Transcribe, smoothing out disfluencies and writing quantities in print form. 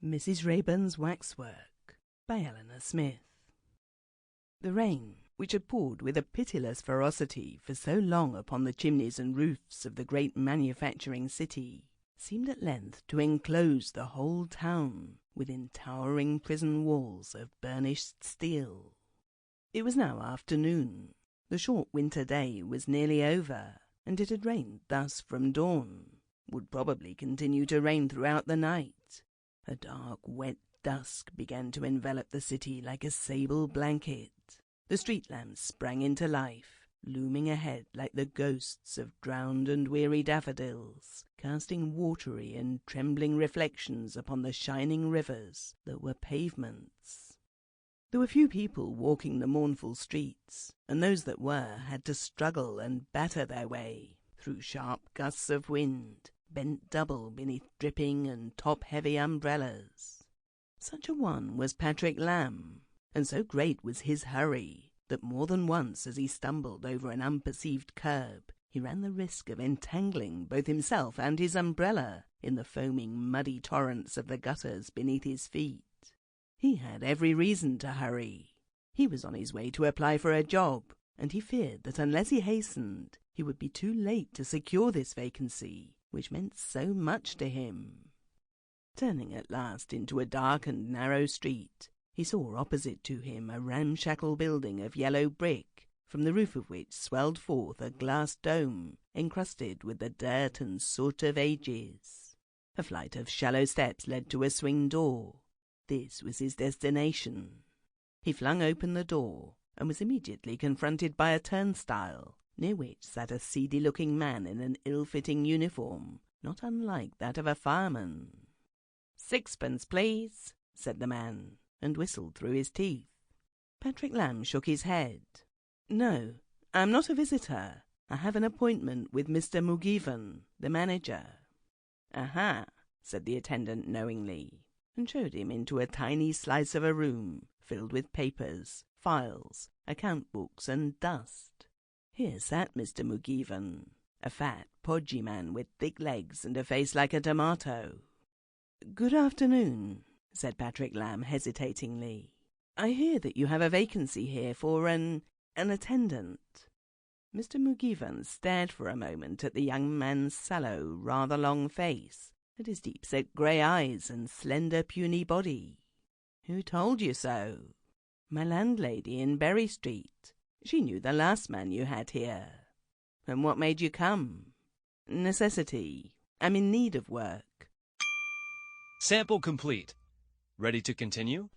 Mrs. Raeburn's Waxwork by Eleanor Smith. The rain, which had poured with a pitiless ferocity for so long upon the chimneys and roofs of the great manufacturing city, seemed at length to enclose the whole town within towering prison walls of burnished steel. It was now afternoon. The short winter day was nearly over, and it had rained thus from dawn, would probably continue to rain throughout the night. A dark, wet dusk began to envelop the city like a sable blanket. The street lamps sprang into life, looming ahead like the ghosts of drowned and weary daffodils, casting watery and trembling reflections upon the shining rivers that were pavements. There were few people walking the mournful streets, and those that were had to struggle and batter their way through sharp gusts of wind, bent double beneath dripping and top-heavy umbrellas. Such a one was Patrick Lamb, and so great was his hurry that more than once as he stumbled over an unperceived curb, he ran the risk of entangling both himself and his umbrella in the foaming, muddy torrents of the gutters beneath his feet. He had every reason to hurry. He was on his way to apply for a job, and he feared that unless he hastened, he would be too late to secure this vacancy, which meant so much to him. Turning at last into a dark and narrow street, he saw opposite to him a ramshackle building of yellow brick, from the roof of which swelled forth a glass dome encrusted with the dirt and soot of ages. A flight of shallow steps led to a swing door. This was his destination. He flung open the door and was immediately confronted by a turnstile, near which sat a seedy-looking man in an ill-fitting uniform, not unlike that of a fireman. "Sixpence, please," said the man, and whistled through his teeth. Patrick Lamb shook his head. "No, I'm not a visitor. I have an appointment with Mr. Mugivan, the manager." "Aha," said the attendant knowingly, and showed him into a tiny slice of a room filled with papers, files, account books, and dust. Here sat Mr. Mugivan, a fat, podgy man with thick legs and a face like a tomato. "Good afternoon," said Patrick Lamb hesitatingly. "I hear that you have a vacancy here for an attendant." Mr. Mugivan stared for a moment at the young man's sallow, rather long face, at his deep-set grey eyes and slender, puny body. "Who told you so?" "My landlady in Berry Street. She knew the last man you had here." "And what made you come?" "Necessity. I'm in need of work." Sample complete. Ready to continue?